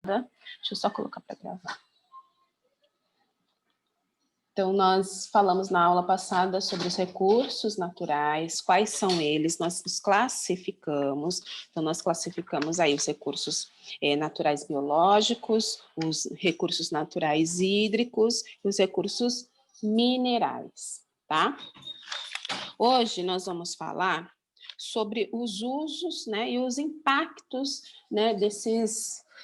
Deixa eu só colocar para gravar. Então, nós falamos na aula passada sobre os recursos naturais, quais são eles, nós os classificamos. Então, nós classificamos aí os recursos naturais biológicos, os recursos naturais hídricos e os recursos minerais, tá? Hoje nós vamos falar sobre os usos, né, e os impactos, né,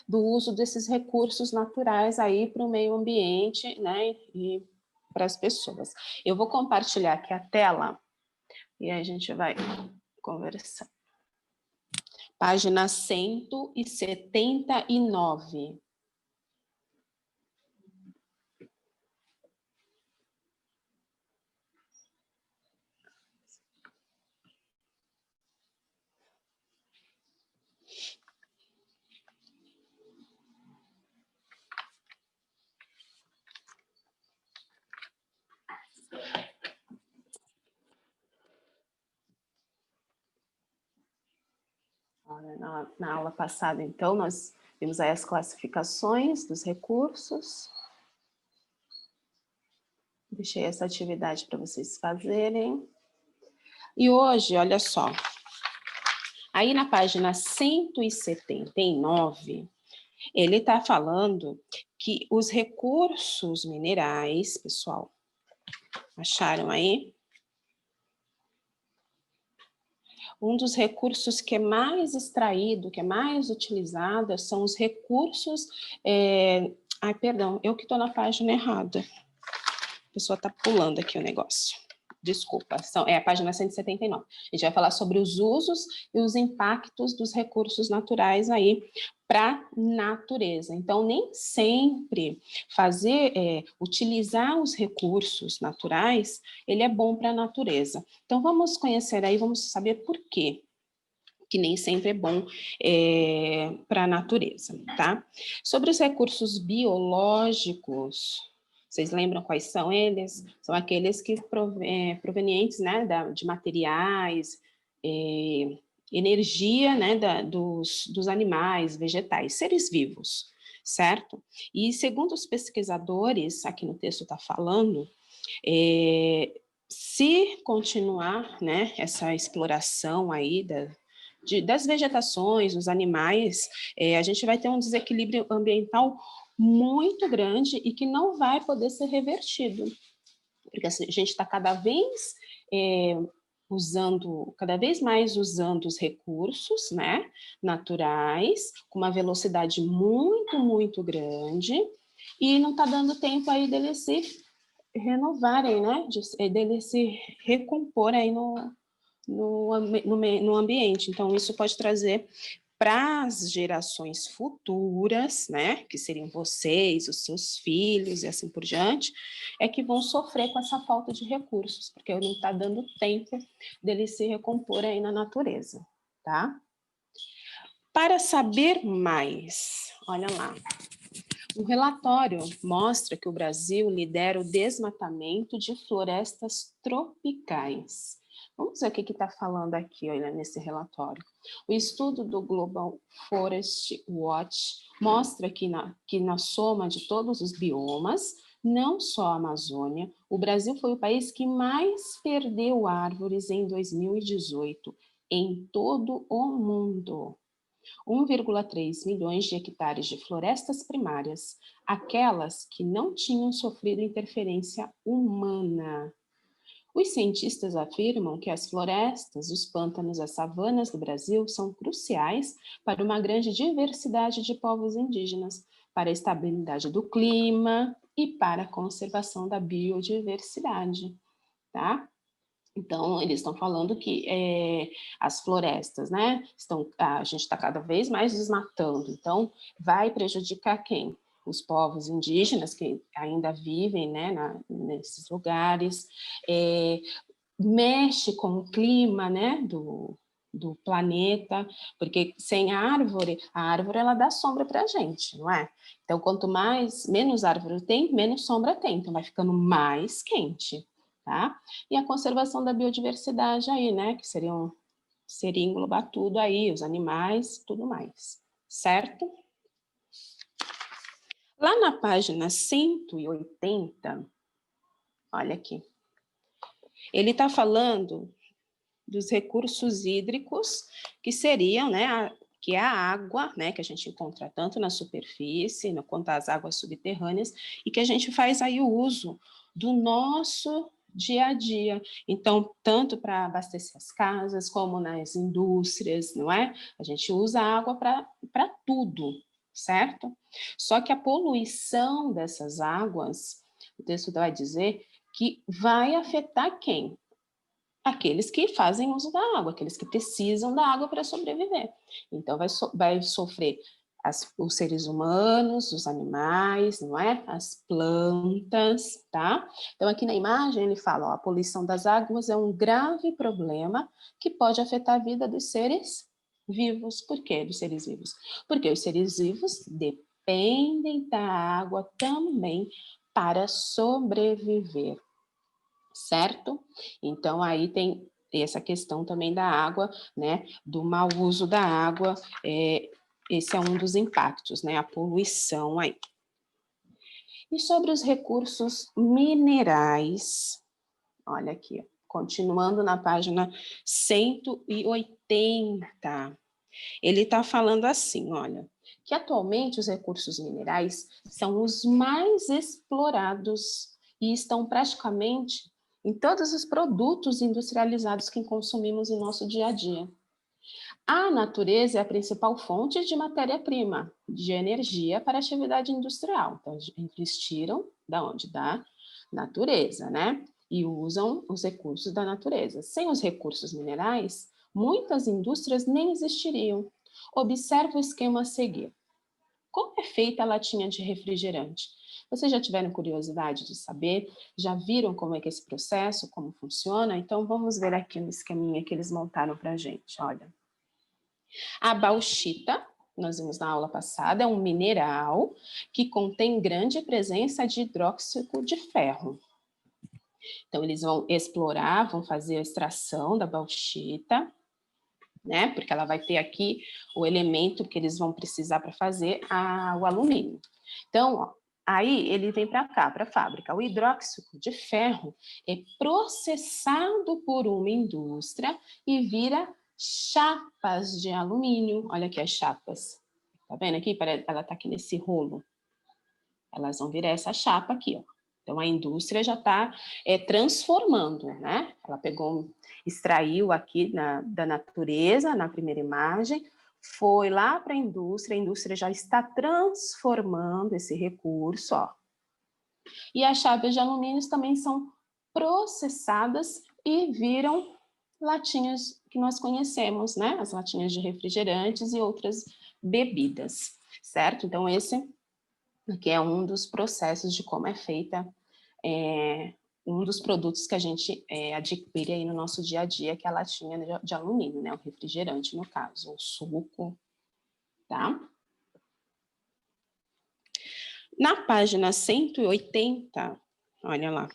do uso desses recursos naturais aí para o meio ambiente, né, e para as pessoas. Eu vou compartilhar aqui a tela e aí a gente vai conversar. Página 179. Na aula passada, então, nós vimos aí as classificações dos recursos. Deixei essa atividade para vocês fazerem. E hoje, olha só, aí na página 179, ele está falando que os recursos minerais, pessoal, acharam aí? Um dos recursos que é mais extraído, que é mais utilizado, são os recursos... Ai, perdão, eu que estou na página errada. A pessoa está pulando aqui o negócio. Desculpa, é a página 179. A gente vai falar sobre os usos e os impactos dos recursos naturais aí para a natureza. Então, nem sempre utilizar os recursos naturais, ele é bom para a natureza. Então, vamos conhecer aí, vamos saber por quê que nem sempre é bom para a natureza, tá? Sobre os recursos biológicos, vocês lembram quais são eles? São aqueles que provenientes, né, de materiais, energia, né, dos animais, vegetais, seres vivos, certo? E segundo os pesquisadores, aqui no texto está falando, se continuar, né, essa exploração aí das vegetações, dos animais, a gente vai ter um desequilíbrio ambiental muito grande e que não vai poder ser revertido, porque a gente está cada vez mais usando os recursos, né, naturais, com uma velocidade muito, muito grande, e não está dando tempo aí deles se renovarem, né, deles se recompor aí no ambiente. Então, isso pode trazer para as gerações futuras, né, que seriam vocês, os seus filhos e assim por diante, é que vão sofrer com essa falta de recursos, porque não está dando tempo deles se recompor aí na natureza, tá? Para saber mais, olha lá, o relatório mostra que o Brasil lidera o desmatamento de florestas tropicais. Vamos ver o que está falando aqui, olha, nesse relatório. O estudo do Global Forest Watch mostra que na soma de todos os biomas, não só a Amazônia, o Brasil foi o país que mais perdeu árvores em 2018, em todo o mundo. 1,3 milhões de hectares de florestas primárias, aquelas que não tinham sofrido interferência humana. Os cientistas afirmam que as florestas, os pântanos, as savanas do Brasil são cruciais para uma grande diversidade de povos indígenas, para a estabilidade do clima e para a conservação da biodiversidade, tá? Então, eles estão falando que as florestas, né, a gente está cada vez mais desmatando, então vai prejudicar quem? Os povos indígenas que ainda vivem, né, nesses lugares, mexe com o clima, né, do planeta, porque sem a árvore ela dá sombra para a gente, não é? Então, menos árvore tem, menos sombra tem, então vai ficando mais quente. Tá? E a conservação da biodiversidade aí, né, que seria englobar tudo aí, os animais, tudo mais, certo? Lá na página 180, olha aqui, ele está falando dos recursos hídricos, que seriam, né, que é a água, né, que a gente encontra tanto na superfície, quanto as águas subterrâneas, e que a gente faz aí o uso do nosso dia a dia. Então, tanto para abastecer as casas, como nas indústrias, não é? A gente usa a água para tudo, certo? Só que a poluição dessas águas, o texto vai dizer que vai afetar quem? Aqueles que fazem uso da água, aqueles que precisam da água para sobreviver. Então, vai sofrer os seres humanos, os animais, não é? As plantas, tá? Então, aqui na imagem ele fala, ó, a poluição das águas é um grave problema que pode afetar a vida dos seres vivos. Por quê dos seres vivos? Porque os seres vivos dependem da água também para sobreviver, certo? Então, aí tem essa questão também da água, né? Do mau uso da água, esse é um dos impactos, né? A poluição aí. E sobre os recursos minerais, olha aqui, continuando na página 180, ele está falando assim, olha, que atualmente os recursos minerais são os mais explorados e estão praticamente em todos os produtos industrializados que consumimos em nosso dia a dia. A natureza é a principal fonte de matéria-prima, de energia para a atividade industrial. Então, eles tiram da onde? Da natureza, né? E usam os recursos da natureza. Sem os recursos minerais, muitas indústrias nem existiriam. Observe o esquema a seguir. Como é feita a latinha de refrigerante? Vocês já tiveram curiosidade de saber? Já viram como é que é esse processo, como funciona? Então, vamos ver aqui no esqueminha que eles montaram para a gente, olha. A bauxita, nós vimos na aula passada, é um mineral que contém grande presença de hidróxido de ferro. Então, eles vão explorar, vão fazer a extração da bauxita, né? Porque ela vai ter aqui o elemento que eles vão precisar para fazer o alumínio. Então, ó, aí ele vem para cá, para a fábrica. O hidróxido de ferro é processado por uma indústria e vira chapas de alumínio. Olha aqui as chapas. Tá vendo aqui? Ela está aqui nesse rolo. Elas vão virar essa chapa aqui, ó. Então, a indústria já está transformando, né? Ela extraiu aqui da natureza, na primeira imagem, foi lá para a indústria já está transformando esse recurso, ó. E as chapas de alumínio também são processadas e viram latinhas que nós conhecemos, né? As latinhas de refrigerantes e outras bebidas, certo? Então, esse aqui é um dos processos de como é feita um dos produtos que a gente adquire aí no nosso dia a dia, que é a latinha de alumínio, né? O refrigerante, no caso, o suco, tá? Na página 180, olha lá.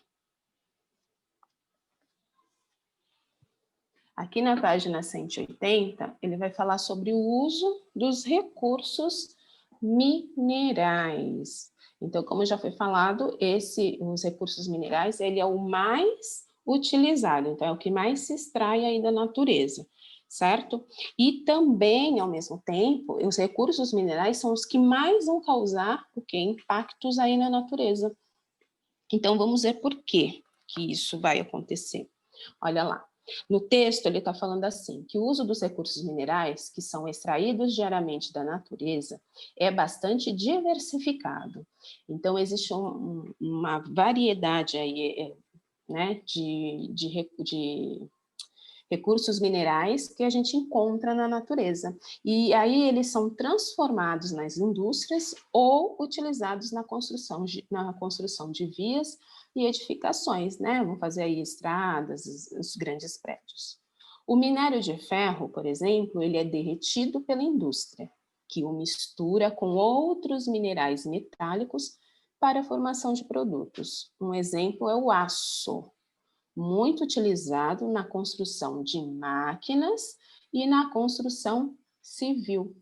Aqui na página 180, ele vai falar sobre o uso dos recursos minerais. Então, como já foi falado, os recursos minerais, ele é o mais utilizado, então é o que mais se extrai aí da natureza, certo? E também, ao mesmo tempo, os recursos minerais são os que mais vão causar impactos aí na natureza. Então, vamos ver por que isso vai acontecer. Olha lá. No texto, ele está falando assim, que o uso dos recursos minerais, que são extraídos diariamente da natureza, é bastante diversificado. Então, existe uma variedade aí, né, de recursos minerais que a gente encontra na natureza. E aí eles são transformados nas indústrias ou utilizados na construção de vias e edificações, né? Vão fazer aí estradas, os grandes prédios. O minério de ferro, por exemplo, ele é derretido pela indústria, que o mistura com outros minerais metálicos para a formação de produtos. Um exemplo é o aço, muito utilizado na construção de máquinas e na construção civil.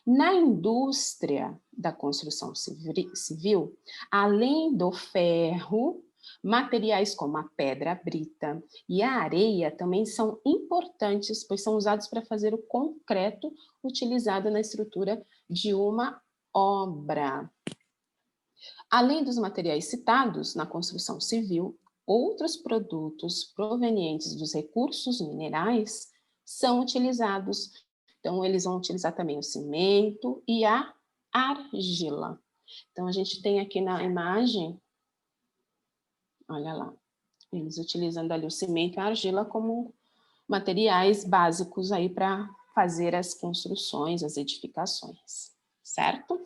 Na indústria da construção civil, além do ferro, materiais como a pedra brita e a areia também são importantes, pois são usados para fazer o concreto utilizado na estrutura de uma obra. Além dos materiais citados na construção civil, outros produtos provenientes dos recursos minerais são utilizados. Então, eles vão utilizar também o cimento e a argila. Então, a gente tem aqui na imagem, olha lá, eles utilizando ali o cimento e a argila como materiais básicos aí para fazer as construções, as edificações, certo?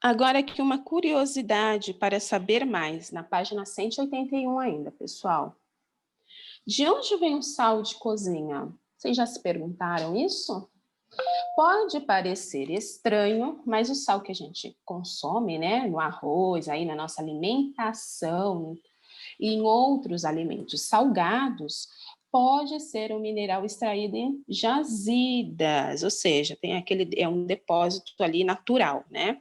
Agora aqui uma curiosidade para saber mais, na página 181 ainda, pessoal. De onde vem o sal de cozinha? Vocês já se perguntaram isso? Pode parecer estranho, mas o sal que a gente consome, né, no arroz, aí na nossa alimentação e em outros alimentos salgados, pode ser um mineral extraído em jazidas, ou seja, é um depósito ali natural, né?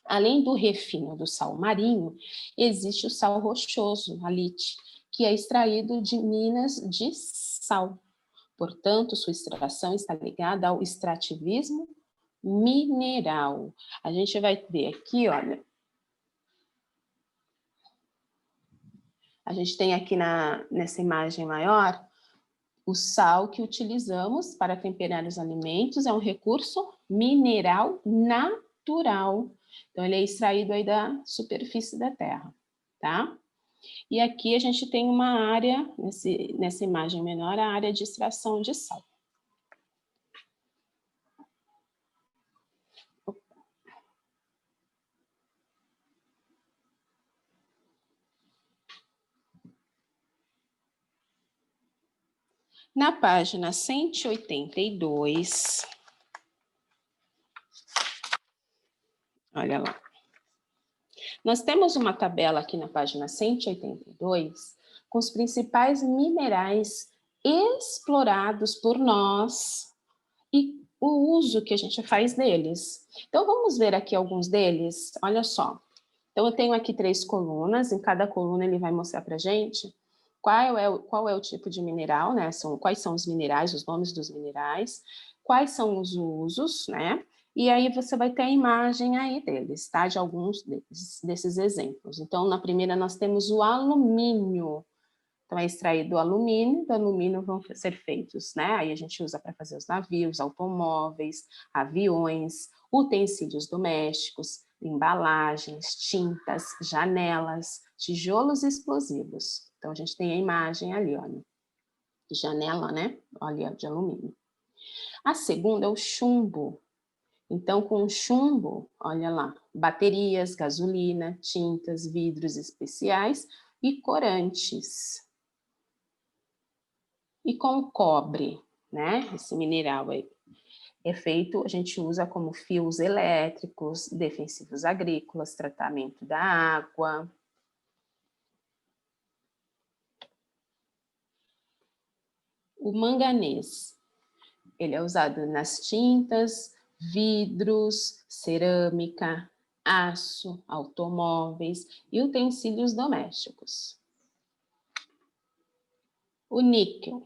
Além do refino do sal marinho, existe o sal rochoso, a lite, que é extraído de minas de sal. Portanto, sua extração está ligada ao extrativismo mineral. A gente vai ver aqui, olha. A gente tem aqui nessa imagem maior, o sal que utilizamos para temperar os alimentos é um recurso mineral natural. Então, ele é extraído aí da superfície da terra, tá? E aqui a gente tem uma área, nessa imagem menor, a área de extração de sal. Na página 182, olha lá. Nós temos uma tabela aqui na página 182 com os principais minerais explorados por nós e o uso que a gente faz deles. Então, vamos ver aqui alguns deles. Olha só. Então, eu tenho aqui 3 colunas. Em cada coluna, ele vai mostrar para a gente qual é o tipo de mineral, né? Quais são os minerais, os nomes dos minerais, quais são os usos, né? E aí você vai ter a imagem aí deles, tá? De alguns desses exemplos. Então, na primeira nós temos o alumínio. Então, é extraído do alumínio vão ser feitos, né? Aí a gente usa para fazer os navios, automóveis, aviões, utensílios domésticos, embalagens, tintas, janelas, tijolos explosivos. Então, a gente tem a imagem ali, olha, de janela, né? Olha, de alumínio. A segunda é o chumbo. Então, com o chumbo, olha lá, baterias, gasolina, tintas, vidros especiais e corantes. E com o cobre, né? Esse mineral aí é feito, a gente usa como fios elétricos, defensivos agrícolas, tratamento da água. O manganês, ele é usado nas tintas, vidros, cerâmica, aço, automóveis e utensílios domésticos. O níquel.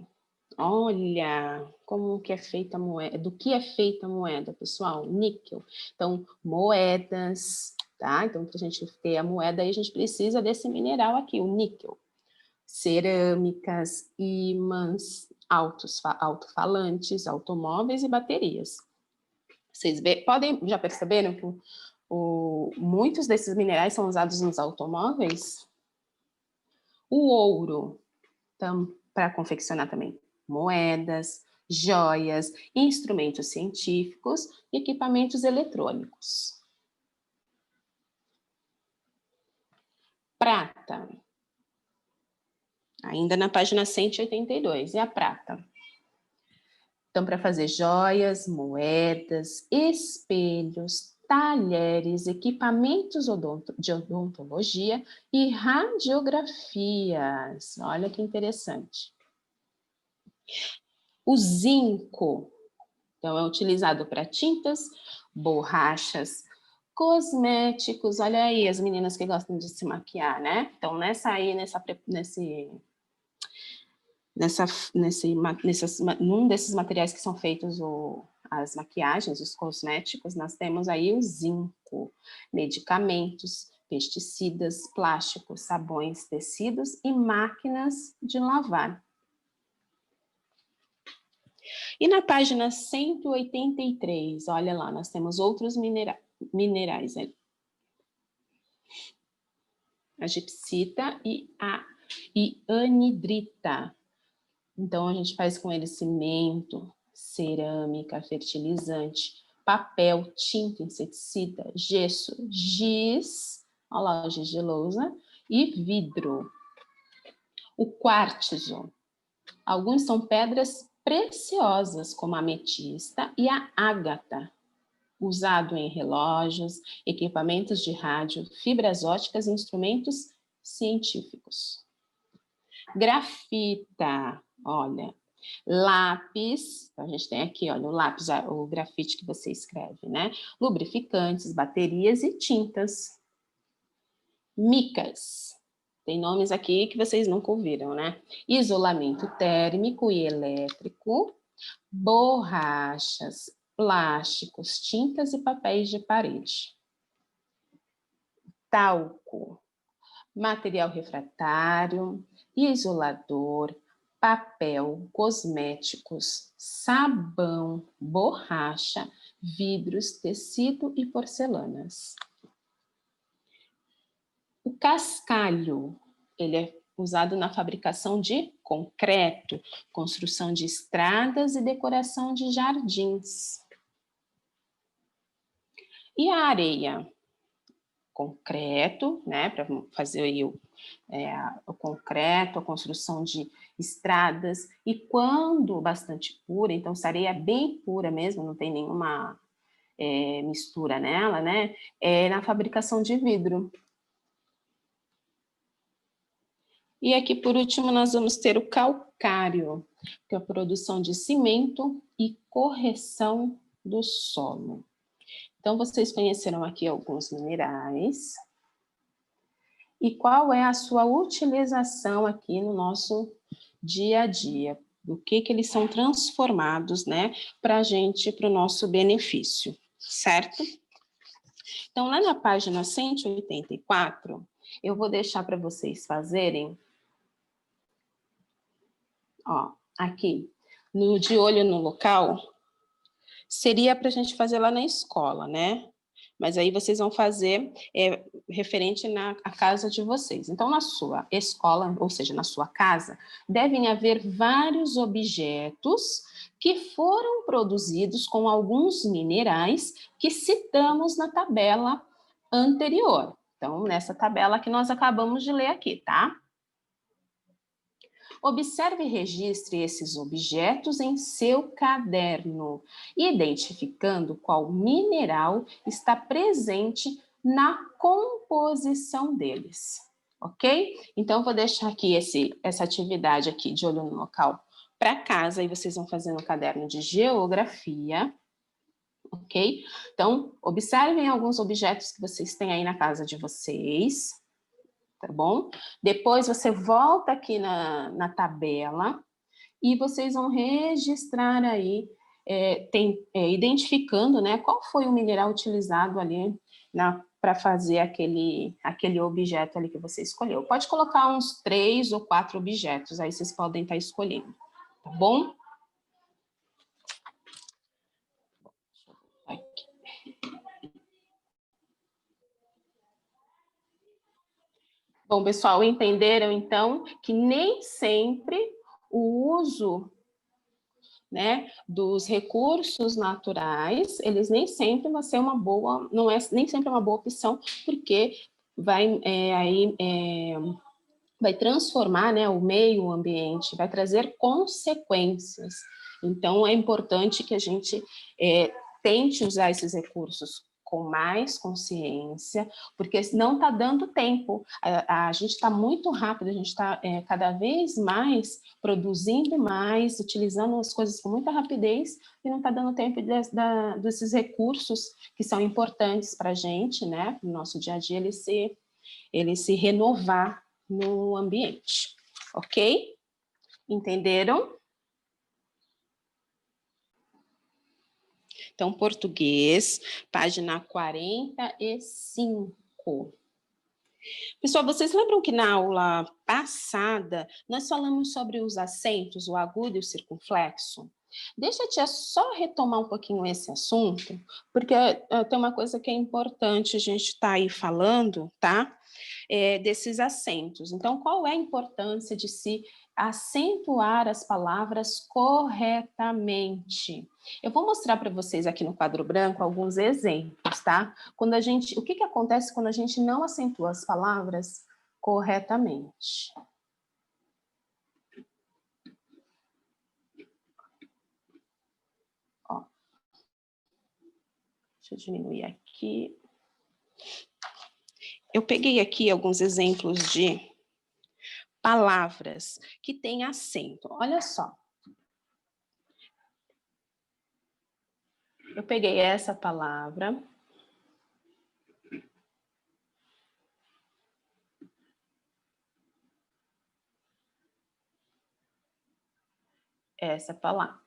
Olha, como que é feita a moeda, do que é feita a moeda, pessoal? Níquel. Então, moedas, tá? Então, para a gente ter a moeda, aí a gente precisa desse mineral aqui, o níquel. Cerâmicas, ímãs, alto-falantes, automóveis e baterias. Vocês já perceberam que muitos desses minerais são usados nos automóveis? O ouro, então, para confeccionar também moedas, joias, instrumentos científicos e equipamentos eletrônicos. Prata. Ainda na página 182, e a prata? Então, para fazer joias, moedas, espelhos, talheres, equipamentos de odontologia e radiografias. Olha que interessante. O zinco, então, é utilizado para tintas, borrachas, cosméticos. Olha aí as meninas que gostam de se maquiar, né? Então, num desses materiais que são feitos as maquiagens, os cosméticos, nós temos aí o zinco, medicamentos, pesticidas, plásticos, sabões, tecidos e máquinas de lavar. E na página 183, olha lá, nós temos outros minerais ali. A gipsita e a anidrita. Então, a gente faz com ele cimento, cerâmica, fertilizante, papel, tinta, inseticida, gesso, giz, olha lá o giz de lousa, e vidro. O quartzo. Alguns são pedras preciosas, como a ametista e a ágata, usado em relógios, equipamentos de rádio, fibras óticas e instrumentos científicos. Grafita, olha, lápis, a gente tem aqui, olha, o lápis, o grafite que você escreve, né? Lubrificantes, baterias e tintas. Micas, tem nomes aqui que vocês nunca ouviram, né? Isolamento térmico e elétrico, borrachas, plásticos, tintas e papéis de parede. Talco, material refratário, isolador, papel, cosméticos, sabão, borracha, vidros, tecido e porcelanas. O cascalho, ele é usado na fabricação de concreto, construção de estradas e decoração de jardins. E a areia? Concreto, né, para fazer aí o concreto, a construção de estradas, e quando bastante pura, então se a areia é bem pura mesmo, não tem nenhuma mistura nela, né, é na fabricação de vidro. E aqui, por último, nós vamos ter o calcário, que é a produção de cimento e correção do solo. Então, vocês conheceram aqui alguns minerais. E qual é a sua utilização aqui no nosso dia a dia? Do que eles são transformados, né, para a gente, para o nosso benefício, certo? Então, lá na página 184, eu vou deixar para vocês fazerem, ó, aqui, no de olho no local, seria para a gente fazer lá na escola, né? Mas aí vocês vão fazer referente à casa de vocês. Então, na sua escola, ou seja, na sua casa, devem haver vários objetos que foram produzidos com alguns minerais que citamos na tabela anterior. Então, nessa tabela que nós acabamos de ler aqui, tá? Observe e registre esses objetos em seu caderno, identificando qual mineral está presente na composição deles, ok? Então, vou deixar aqui essa atividade aqui de olho no local para casa, e vocês vão fazer no caderno de geografia, ok? Então, observem alguns objetos que vocês têm aí na casa de vocês, tá bom? Depois você volta aqui na tabela e vocês vão registrar aí, identificando, né, qual foi o mineral utilizado ali para fazer aquele objeto ali que você escolheu. Pode colocar uns 3 ou 4 objetos, aí vocês podem estar escolhendo, tá bom? Aqui. Bom, pessoal, entenderam então que nem sempre o uso, né, dos recursos naturais, eles nem sempre vão ser uma boa, não é nem sempre uma boa opção, porque vai vai transformar, né, o meio ambiente, vai trazer consequências. Então, é importante que a gente tente usar esses recursos com mais consciência, porque não está dando tempo. A gente está muito rápido, a gente está cada vez mais produzindo mais, utilizando as coisas com muita rapidez, e não está dando tempo desses recursos que são importantes para a gente, né? No nosso dia a dia, ele se renovar no ambiente, ok? Entenderam? Então, português, página 45. Pessoal, vocês lembram que na aula passada nós falamos sobre os acentos, o agudo e o circunflexo? Deixa a tia só retomar um pouquinho esse assunto, porque tem uma coisa que é importante a gente estar aí falando, tá? Desses acentos. Então, qual é a importância de se acentuar as palavras corretamente? Eu vou mostrar para vocês aqui no quadro branco alguns exemplos, tá? O que acontece quando a gente não acentua as palavras corretamente? Ó, deixa eu diminuir aqui. Eu peguei aqui alguns exemplos de palavras que têm acento. Olha só. Eu peguei essa palavra. Essa palavra.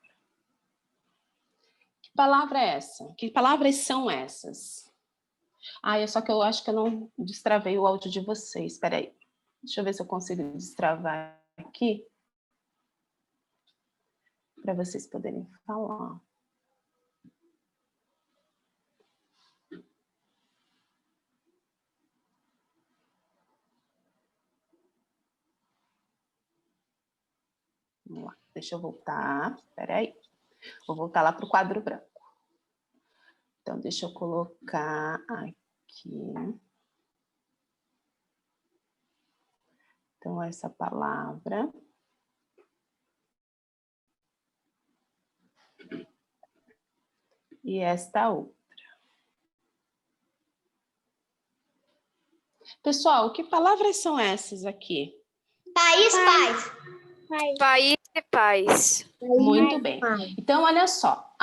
Que palavra é essa? Que palavras são essas? Só que eu acho que eu não destravei o áudio de vocês. Espera aí. Deixa eu ver se eu consigo destravar aqui. Para vocês poderem falar. Vamos lá. Deixa eu voltar. Espera aí. Vou voltar lá para o quadro branco. Então, deixa eu colocar aqui. Então, essa palavra. E esta outra. Pessoal, que palavras são essas aqui? País, paz. País e paz. Muito bem. Então, olha só.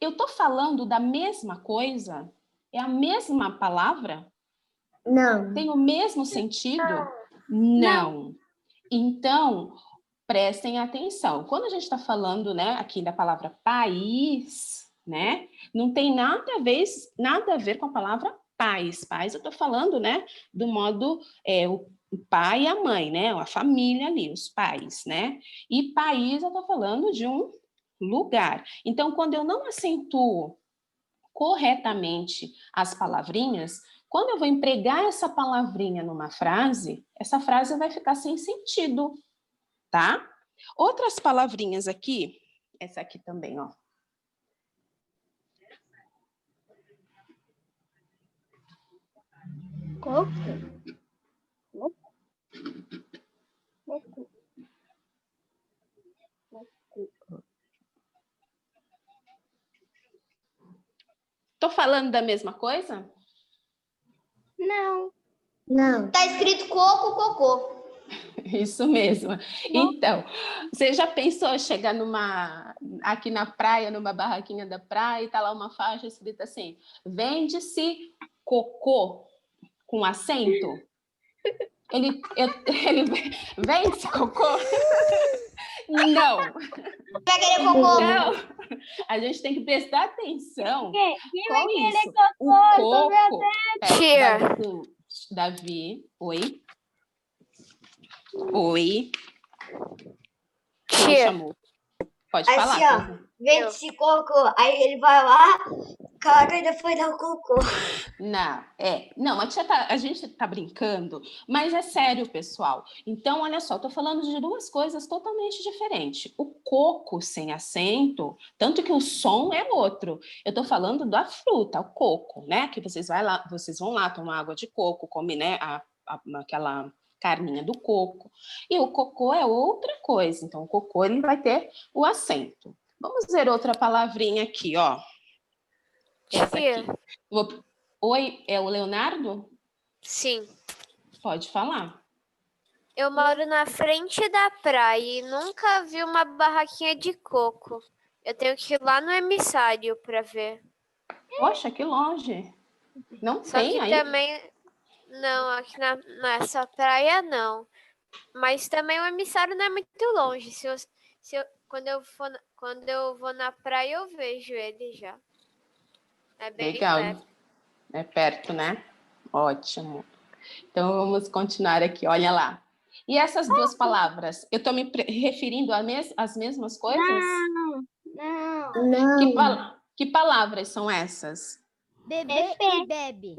Eu estou falando da mesma coisa? É a mesma palavra? Não. Tem o mesmo sentido? Não. Então, prestem atenção. Quando a gente está falando, né, aqui da palavra país, né, não tem nada a ver com a palavra pais. Pais, eu estou falando, né, do modo, o pai e a mãe, né, a família ali, os pais, né. E país, eu estou falando de um lugar. Então, quando eu não acentuo corretamente as palavrinhas, quando eu vou empregar essa palavrinha numa frase, essa frase vai ficar sem sentido, tá? Outras palavrinhas aqui, essa aqui também, ó. Coco. Tô falando da mesma coisa? Não. Não. Tá escrito coco, cocô. Isso mesmo. Então, você já pensou chegar aqui na praia, numa barraquinha da praia, e tá lá uma faixa escrita assim: vende-se cocô com acento? Ele vende-se cocô? Não. Vai querer cocô? Não. A gente tem que prestar atenção Quem vai com querer isso. cocô? O coco. Tia. Davi, oi. Oi. Quem Tia. chamou? Pode Assim, falar. ó, vende-se cocô. Aí ele vai lá, caga e depois dá o cocô. Não, a gente tá brincando, mas é sério, pessoal. Então, olha só, eu tô falando de duas coisas totalmente diferentes. O coco sem acento, tanto que o som é outro. Eu tô falando da fruta, o coco, né? Que vocês vão lá tomar água de coco, come, né, aquela carninha do coco. E o cocô é outra coisa. Então, o cocô ele vai ter o acento. Vamos ver outra palavrinha aqui, ó. Essa aqui. Oi, é o Leonardo? Sim. Pode falar. Eu moro na frente da praia e nunca vi uma barraquinha de coco. Eu tenho que ir lá no emissário para ver. Poxa, que longe. Não Só tem que aí? também, não, aqui nessa praia não. Mas também o emissário não é muito longe. Quando eu vou na praia, eu vejo ele já. É bem Legal. perto. É perto, né? Ótimo. Então, vamos continuar aqui. Olha lá. E essas duas palavras, eu estou me referindo às mesmas coisas? Não. Que palavras são essas? Bebê e bebe.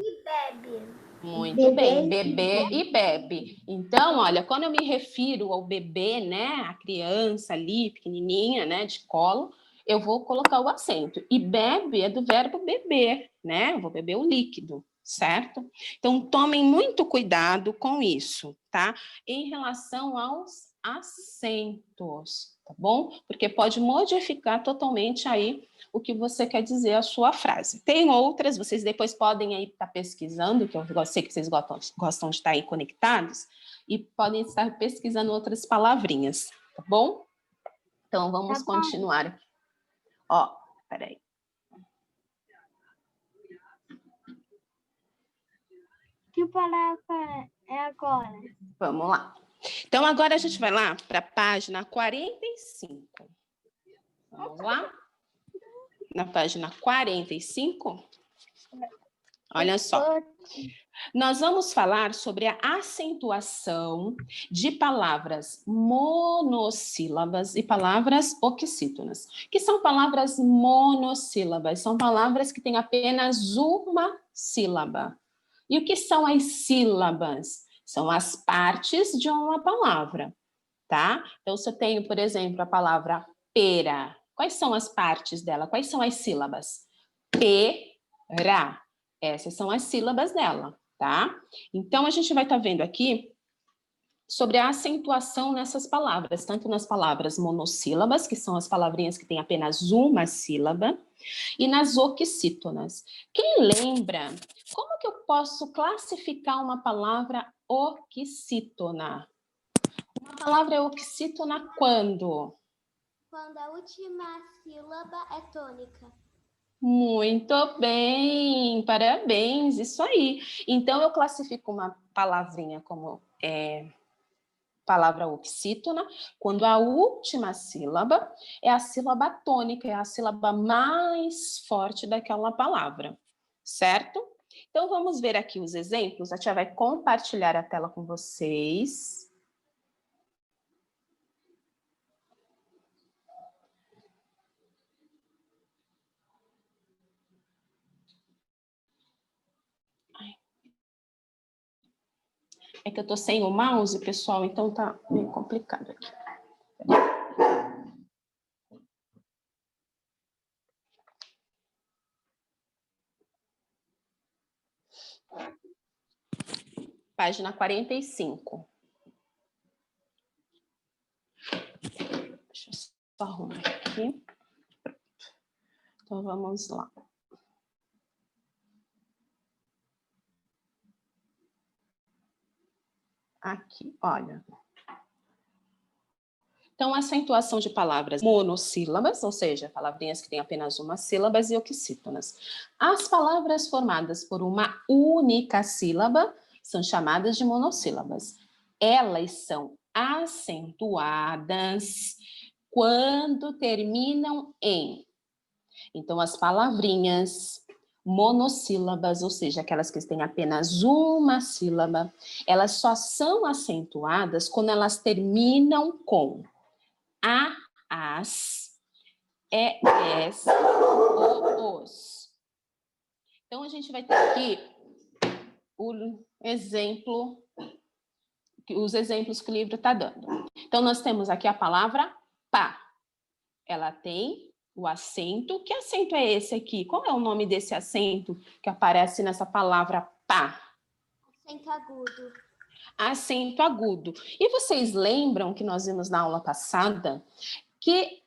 Muito bem, bebê e bebe. Então, olha, quando eu me refiro ao bebê, né, a criança ali, pequenininha, né, de colo, eu vou colocar o acento. E bebe é do verbo beber, né? Eu vou beber o líquido, certo? Então, tomem muito cuidado com isso, tá? Em relação aos acentos, tá bom? Porque pode modificar totalmente aí o que você quer dizer a sua frase. Tem outras, vocês depois podem aí estar pesquisando, que eu sei que vocês gostam de estar aí conectados, e podem estar pesquisando outras palavrinhas, tá bom? Então, vamos continuar aqui. Ó, peraí. Que palavra é agora? Vamos lá. Então, agora a gente vai lá para a página 45. Vamos lá? Na página 45. Olha só. Nós vamos falar sobre a acentuação de palavras monossílabas e palavras oxítonas, que são palavras monossílabas, são palavras que têm apenas uma sílaba. E o que são as sílabas? São as partes de uma palavra, tá? Então, se eu tenho, por exemplo, a palavra pera, quais são as partes dela? Quais são as sílabas? Pera. Essas são as sílabas dela, tá? Então, a gente vai estar vendo aqui sobre a acentuação nessas palavras, tanto nas palavras monossílabas, que são as palavrinhas que têm apenas uma sílaba, e nas oxítonas. Quem lembra, como que eu posso classificar uma palavra oxítona? Uma palavra é oxítona quando? Quando a última sílaba é tônica. Muito bem, parabéns, isso aí. Então, eu classifico uma palavrinha como palavra oxítona, quando a última sílaba é a sílaba tônica, é a sílaba mais forte daquela palavra, certo? Então, vamos ver aqui os exemplos. A tia vai compartilhar a tela com vocês. É que eu tô sem o mouse, pessoal, então tá meio complicado aqui. Página 45. Deixa eu só arrumar aqui. Então, vamos lá. Aqui, olha. Então, a acentuação de palavras monossílabas, ou seja, palavrinhas que têm apenas uma sílaba, e oxítonas. As palavras formadas por uma única sílaba são chamadas de monossílabas. Elas são acentuadas quando terminam em. Então, as palavrinhas monossílabas, ou seja, aquelas que têm apenas uma sílaba, elas só são acentuadas quando elas terminam com a, as, es, o, os. Então, a gente vai ter aqui o exemplo, os exemplos que o livro está dando. Então, nós temos aqui a palavra pá. Ela tem o acento. Que acento é esse aqui? Qual é o nome desse acento que aparece nessa palavra pá? Acento agudo. Acento agudo. E vocês lembram que nós vimos na aula passada que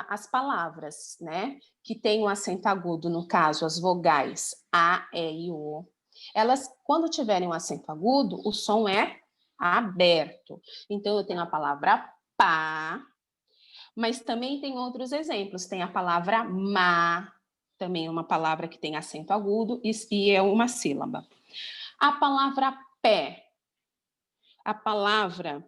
As palavras, né, que têm o acento agudo, no caso, as vogais A, E e O, elas, quando tiverem um acento agudo, o som é aberto. Então, eu tenho a palavra pá, mas também tem outros exemplos. Tem a palavra má, também é uma palavra que tem acento agudo e é uma sílaba. A palavra pé, a palavra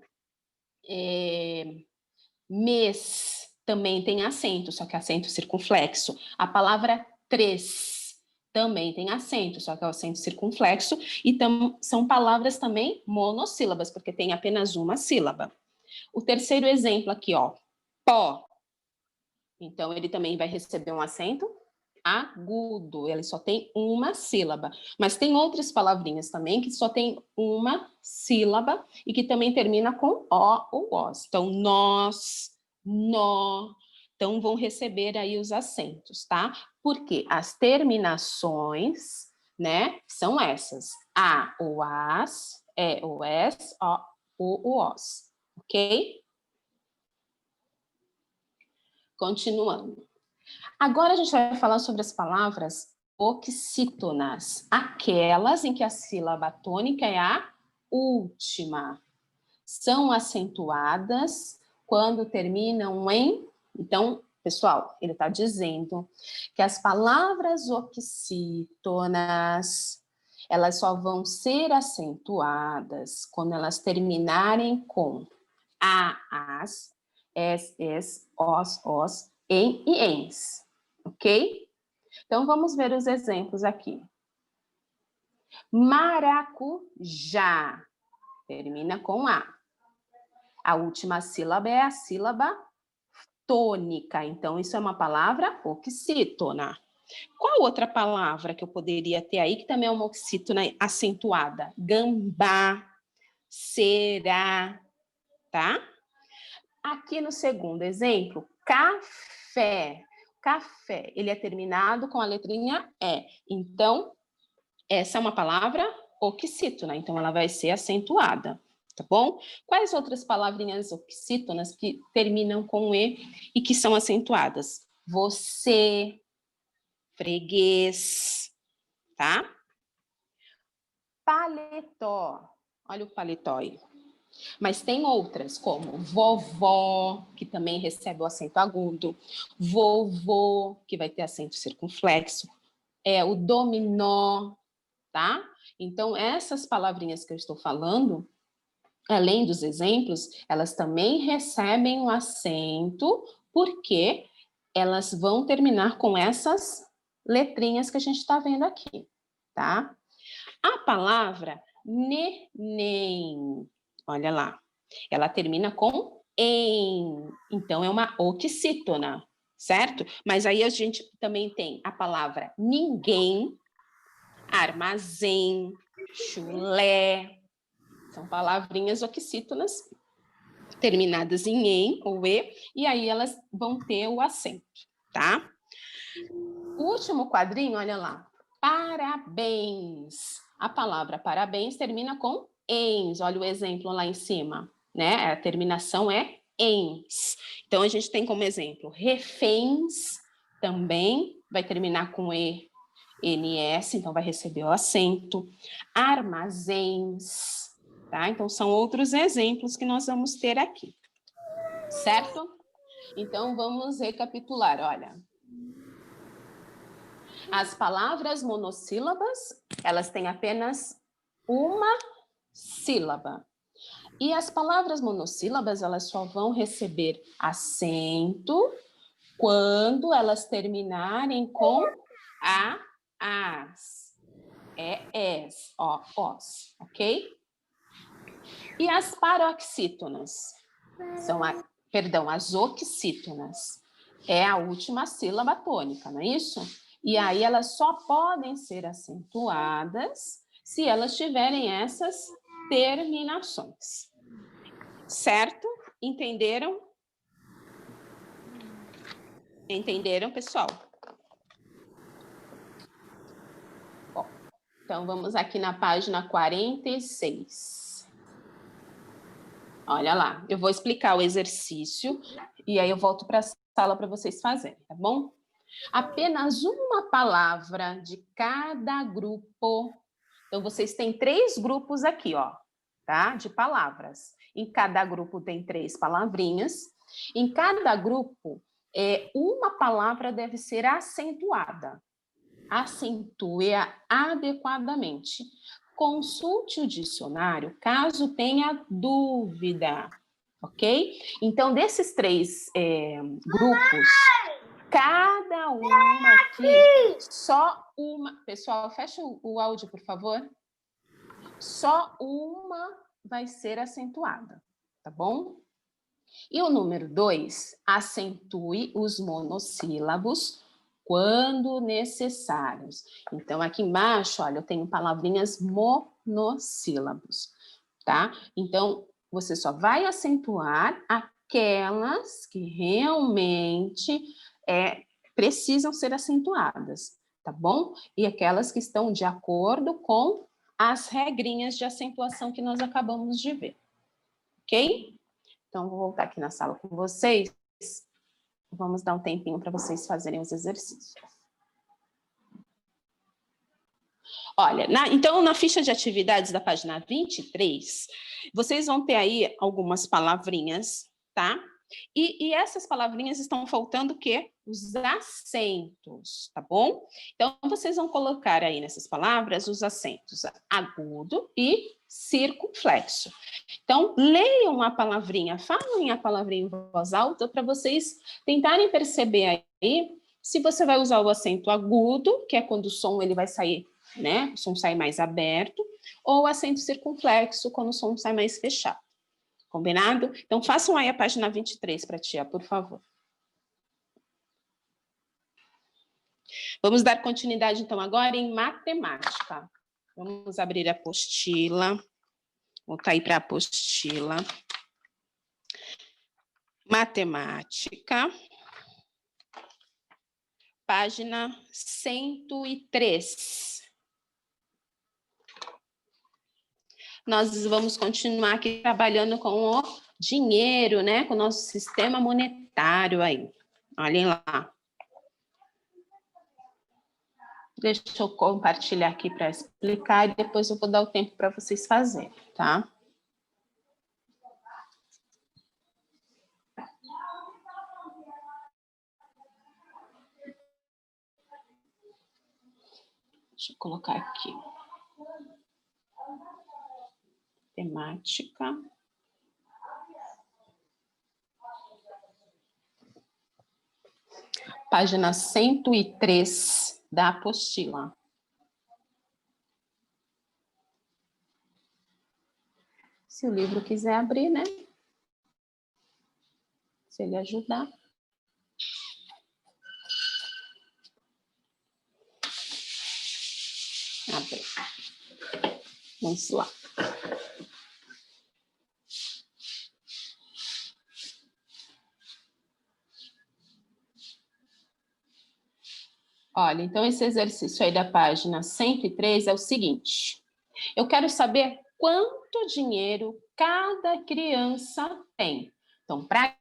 mês também tem acento, só que é acento circunflexo. A palavra três também tem acento, só que é o acento circunflexo. E são palavras também monossílabas, porque tem apenas uma sílaba. O terceiro exemplo aqui, ó, pó. Então, ele também vai receber um acento agudo, ele só tem uma sílaba. Mas tem outras palavrinhas também que só tem uma sílaba e que também termina com O ou OS. Então, nós, nó. Então, vão receber aí os acentos, tá? Porque as terminações, né, são essas. A ou as, E ou S, O ou OS. Ok? Continuando. Agora a gente vai falar sobre as palavras oxítonas, aquelas em que a sílaba tônica é a última. São acentuadas quando terminam em... Então, pessoal, ele está dizendo que as palavras oxítonas, elas só vão ser acentuadas quando elas terminarem com as, es, os, em e ens. Ok? Então, vamos ver os exemplos aqui. Maracujá. Termina com A. A última sílaba é a sílaba tônica. Então, isso é uma palavra oxítona. Qual outra palavra que eu poderia ter aí, que também é uma oxítona acentuada? Gambá, será, tá? Aqui no segundo exemplo, café. Café, ele é terminado com a letrinha E. Então, essa é uma palavra oxítona, então ela vai ser acentuada, tá bom? Quais outras palavrinhas oxítonas que terminam com E e que são acentuadas? Você, freguês, tá? Paletó, olha o paletó aí. Mas tem outras, como vovó, que também recebe o acento agudo, vovô, que vai ter acento circunflexo, o dominó, tá? Então, essas palavrinhas que eu estou falando, além dos exemplos, elas também recebem o acento, porque elas vão terminar com essas letrinhas que a gente está vendo aqui, tá? A palavra neném, olha lá, ela termina com em, então é uma oxítona, certo? Mas aí a gente também tem a palavra ninguém, armazém, chulé, são palavrinhas oxítonas terminadas em ou e aí elas vão ter o acento, tá? O último quadrinho, olha lá, parabéns. A palavra parabéns termina com ens. Olha o exemplo lá em cima, né? A terminação é ens. Então, a gente tem como exemplo reféns, também vai terminar com NS, então vai receber o acento. Armazéns, tá? Então, são outros exemplos que nós vamos ter aqui, certo? Então, vamos recapitular, olha. As palavras monossílabas, elas têm apenas uma sílaba. E as palavras monossílabas, elas só vão receber acento quando elas terminarem com as, es, os, ok? E as paroxítonas, as oxítonas, é a última sílaba tônica, não é isso? E aí elas só podem ser acentuadas se elas tiverem essas terminações. Certo? Entenderam? Entenderam, pessoal? Bom, então vamos aqui na página 46. Olha lá, eu vou explicar o exercício e aí eu volto para sala para vocês fazerem, tá bom? Apenas uma palavra de cada grupo. Então, vocês têm 3 grupos aqui, ó, tá? De palavras. Em cada grupo tem 3 palavrinhas. Em cada grupo, uma palavra deve ser acentuada. Acentue-a adequadamente. Consulte o dicionário caso tenha dúvida, ok? Então, desses 3 grupos, cada uma aqui, só uma... Pessoal, fecha o áudio, por favor. Só uma vai ser acentuada, tá bom? E o número 2, acentue os monossílabos quando necessários. Então, aqui embaixo, olha, eu tenho palavrinhas monossílabos, tá? Então, você só vai acentuar aquelas que realmente precisam ser acentuadas, tá bom? E aquelas que estão de acordo com as regrinhas de acentuação que nós acabamos de ver, ok? Então, vou voltar aqui na sala com vocês. Vamos dar um tempinho para vocês fazerem os exercícios. Olha, então, na ficha de atividades da página 23, vocês vão ter aí algumas palavrinhas, tá? E essas palavrinhas estão faltando o quê? Os acentos, tá bom? Então, vocês vão colocar aí nessas palavras os acentos agudo e circunflexo. Então, leiam a palavrinha, falem a palavrinha em voz alta para vocês tentarem perceber aí se você vai usar o acento agudo, que é quando o som ele vai sair, né? O som sai mais aberto, ou o acento circunflexo, quando o som sai mais fechado. Combinado? Então, façam aí a página 23 para a tia, por favor. Vamos dar continuidade, então, agora em matemática. Vamos abrir a apostila. Voltar aí para a apostila. Matemática. Página 103. Nós vamos continuar aqui trabalhando com o dinheiro, né? Com o nosso sistema monetário aí. Olhem lá. Deixa eu compartilhar aqui para explicar e depois eu vou dar o tempo para vocês fazerem, tá? Deixa eu colocar aqui. Temática. Página 103 da apostila. Se o livro quiser abrir, né? Se ele ajudar. Abre. Vamos lá. Olha, então esse exercício aí da página 103 é o seguinte. Eu quero saber quanto dinheiro cada criança tem. Então, para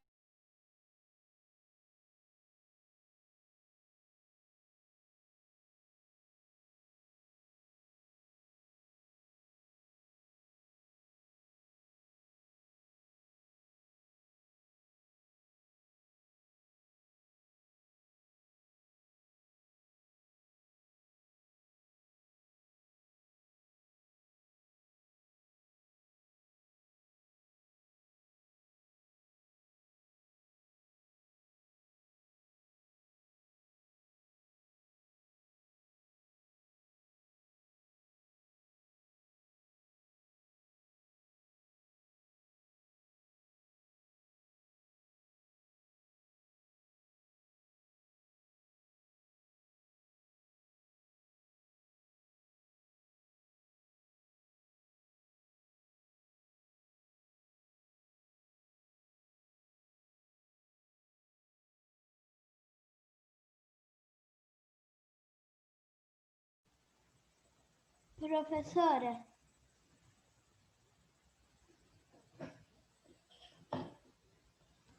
Professora,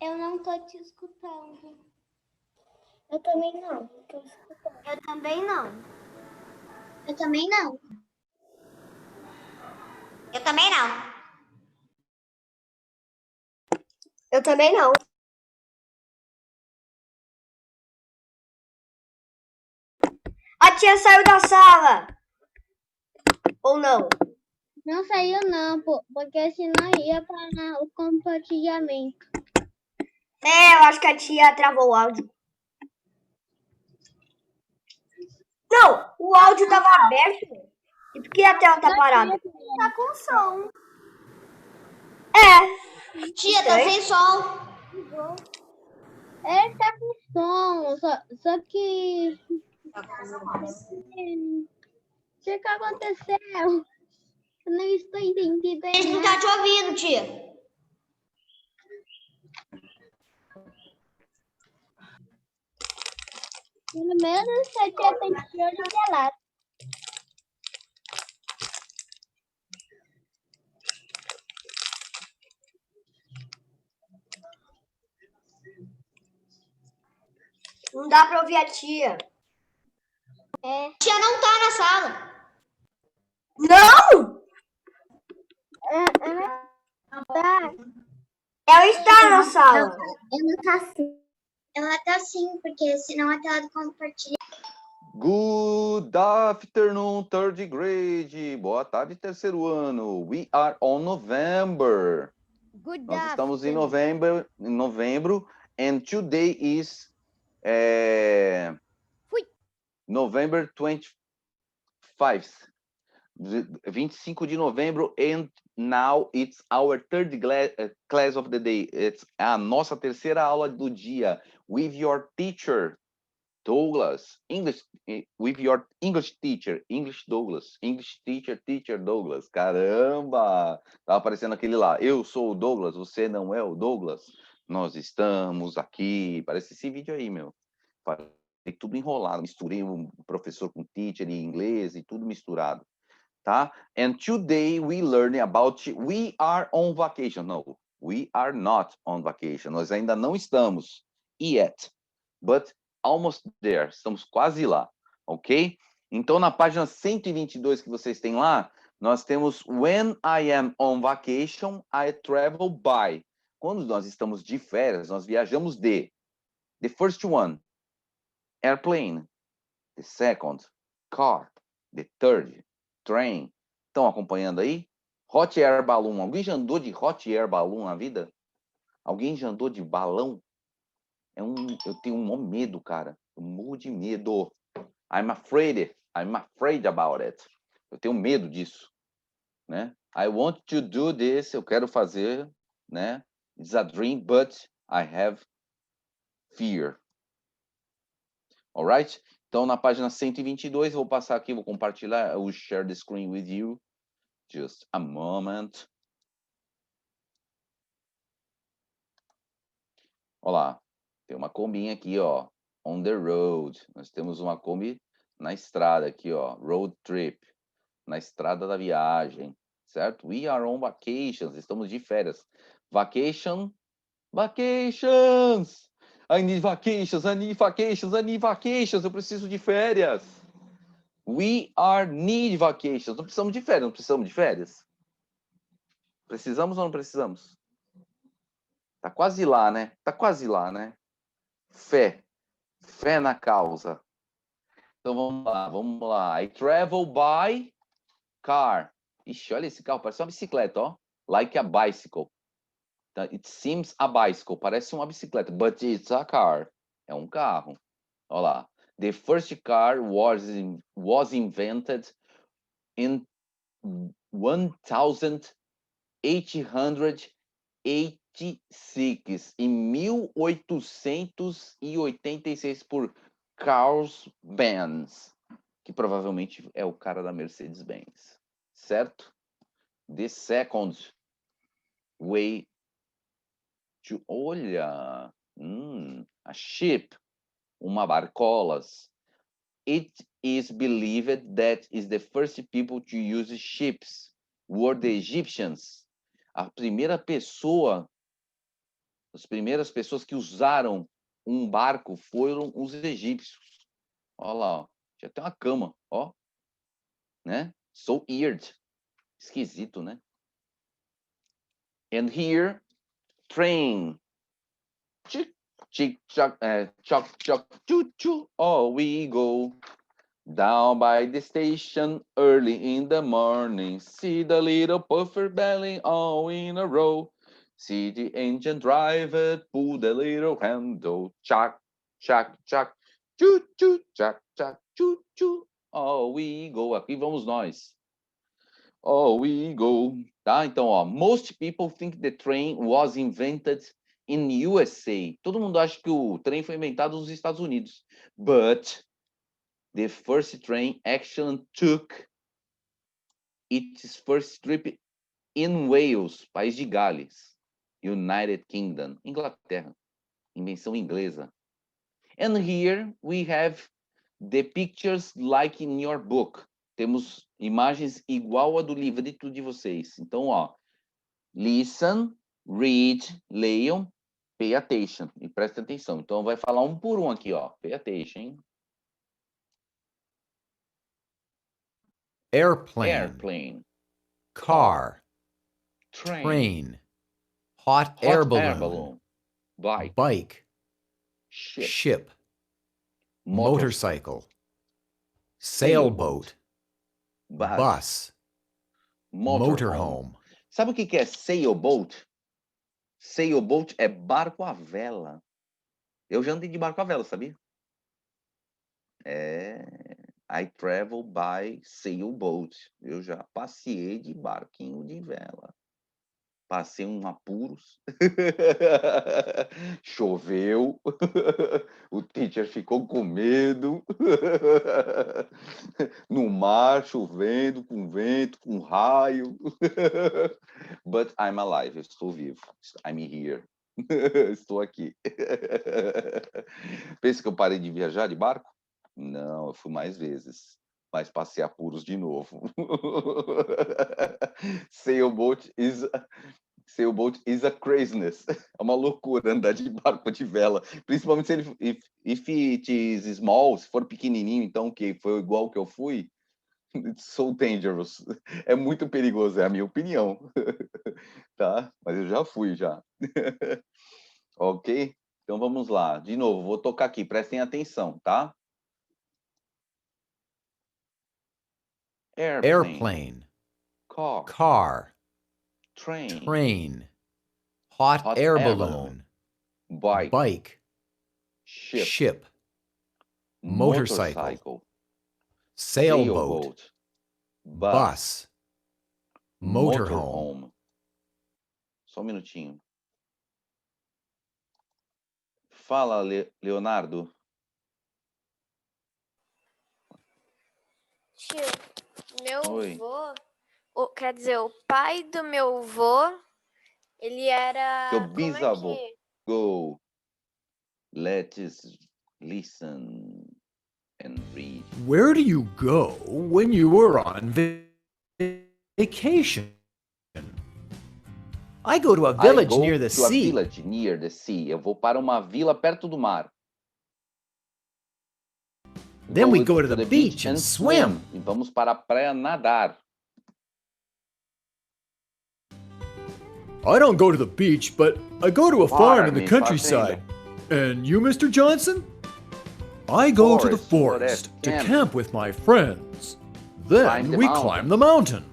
eu não tô te escutando. Eu também não. Eu também não. Eu também não. Eu também não. Eu também não. A tia saiu da sala. Ou não? Não saiu não, porque senão ia para o compartilhamento. É, eu acho que a tia travou o áudio. Não, o áudio tava aberto. E por que a tela tá parada? Tá com som. É. Tia, tá sem som. Ele tá com som, só que... O que aconteceu? Eu não estou entendendo. A gente não tá te ouvindo, tia. Pelo menos a tia tem que ser gelado. Não dá pra ouvir a tia. É. A tia não tá na sala. Não! Tá. Ela está na sala. Ela tá sim. Ela tá sim, porque senão a tela do compartilhamento. Good afternoon, third grade. Boa tarde, terceiro ano. We are on November. Good Nós estamos em novembro, and today is November 25th, 25 de novembro, and now it's our third class of the day. It's a nossa terceira aula do dia with your teacher, Douglas, with your English teacher, Douglas, English teacher Douglas. Caramba! Tava aparecendo aquele lá. Eu sou o Douglas, você não é o Douglas. Nós estamos aqui. Parece esse vídeo aí, meu. Falei tudo enrolado. Misturei o professor com teacher em inglês e tudo misturado. Tá? And today we learn about we are on vacation. No, we are not on vacation. Nós ainda não estamos yet. But almost there, estamos quase lá, ok? Então, na página 122 que vocês têm lá, nós temos When I am on vacation, I travel by. Quando nós estamos de férias, nós viajamos de. The first one, airplane. The second, car. The third, train. Estão acompanhando aí? Hot air balloon. Alguém já andou de hot air balloon na vida? Alguém já andou de balão? Eu tenho um medo, cara. Eu morro de medo. I'm afraid about it. Eu tenho medo disso, né? I want to do this. Eu quero fazer, né? It's a dream, but I have fear. Alright? Então, na página 122, eu vou passar aqui, vou compartilhar. I will share the screen with you. Just a moment. Olha lá. Tem uma combinha aqui, ó. On the road. Nós temos uma Kombi na estrada aqui, ó. Road trip. Na estrada da viagem. Certo? We are on vacations. Estamos de férias. Vacation. Vacations. I need vacations. I need vacations. I need vacations. Eu preciso de férias. We are need vacations. Não precisamos de férias. Não precisamos de férias? Precisamos ou não precisamos? Tá quase lá, né? Tá quase lá, né? Fé. Fé na causa. Então vamos lá. I travel by car. Ixi, olha esse carro, parece uma bicicleta, ó. Like a bicycle. It seems a bicycle, parece uma bicicleta, but it's a car. É um carro. Olha lá. The first car was invented in 1886. Em 1886 por Carl Benz, que provavelmente é o cara da Mercedes-Benz, certo? The second way to... Olha, a ship, uma barcolas. It is believed that is the first people to use ships were the Egyptians. A primeira pessoa, as primeiras pessoas que usaram um barco foram os egípcios. Olha lá, ó. Tinha até uma cama, ó. Né? So weird. Esquisito, né? And here, train. Chick, chick, chock, chock, chock, choo, choo. Oh, we go down by the station early in the morning. See the little puffer belly all in a row. See the engine driver pull the little handle. Chock, chock, chock. Choo, choo, chock, chock, choo, choo. Oh, we go. Aqui vamos nós. Oh, we go. Tá? Então, ó, most people think the train was invented in USA. Todo mundo acha que o trem foi inventado nos Estados Unidos. But the first train actually took its first trip in Wales, País de Gales, United Kingdom, Inglaterra. Invenção inglesa. And here we have the pictures like in your book. Temos imagens igual a do livrito de vocês. Então, ó, listen, read, leiam, pay attention. E prestem atenção. Então, vai falar um por um aqui, ó. Pay attention. Airplane, Airplane, car, train, train, hot hot air balloon, bike, bike, ship, ship, motorcycle, motorcycle, sailboat, bus, bus, motorhome. Sabe o que que é sailboat? Sailboat é barco à vela. Eu já andei de barco à vela, sabia? I travel by sailboat. Eu já passeei de barquinho de vela. Passei um apuros. Choveu. O teacher ficou com medo. No mar, chovendo, com vento, com raio. But I'm alive. Eu estou vivo. I'm here. Estou aqui. Pensa que eu parei de viajar de barco? Não, eu fui mais vezes. Mas passei apuros de novo. Sailboat is a craziness. É uma loucura andar de barco de vela. Principalmente se ele... If it is small, se for pequenininho, então, que foi igual que eu fui, it's so dangerous. É muito perigoso, é a minha opinião. Tá? Mas eu já fui, já. Ok? Então, vamos lá. De novo, vou tocar aqui. Prestem atenção, tá? Airplane, Car, car, train, train, hot air balloon, bike, bike, ship, ship, motorcycle, sailboat, bus, motorhome. Só um minutinho. Fala, Leonardo. Tio, meu Oi. avô, quer dizer, o pai do meu avô, ele era... Teu como é bisavô. que- Go. Let's listen and read. Where do you go when you are on vacation? I go to a village I go near the to a sea. village near the sea. Eu vou para uma vila perto do mar. Then we go to the beach and swim. E vamos para a praia nadar. I don't go to the beach, but I go to a farm in the Farm, countryside. And you, Mr. Johnson? I go to the Forest, forest to camp. camp with my friends. Climb Then the we mountain. climb the mountain.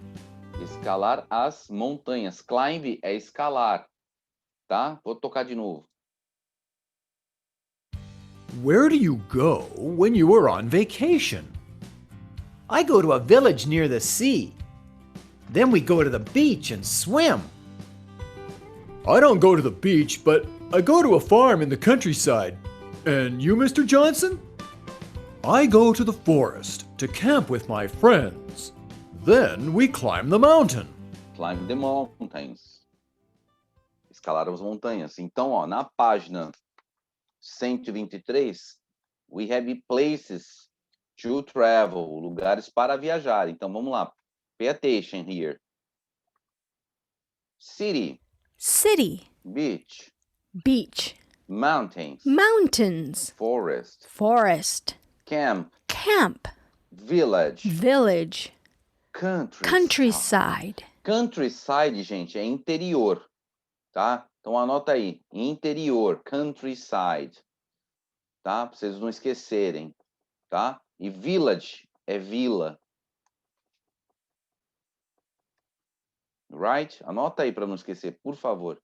Escalar as montanhas. Climb é escalar. Tá? Vou tocar de novo. Where do you go when you are on vacation? I go to a village near the sea. Then we go to the beach and swim. I don't go to the beach, but I go to a farm in the countryside. And you, Mr. Johnson? I go to the forest to camp with my friends. Then we climb the mountain. Climb the mountains. Escalar as montanhas. Então, ó, na página 123, we have places to travel, lugares para viajar. Então, vamos lá. Pay attention here. City, City, beach, beach, mountains, mountains, forest, forest, camp, camp, village, village, countryside. countryside. Countryside, gente, é interior, tá? Então anota aí, interior, countryside, tá? Pra vocês não esquecerem, tá? E village é vila. Right? Anota aí para não esquecer, por favor.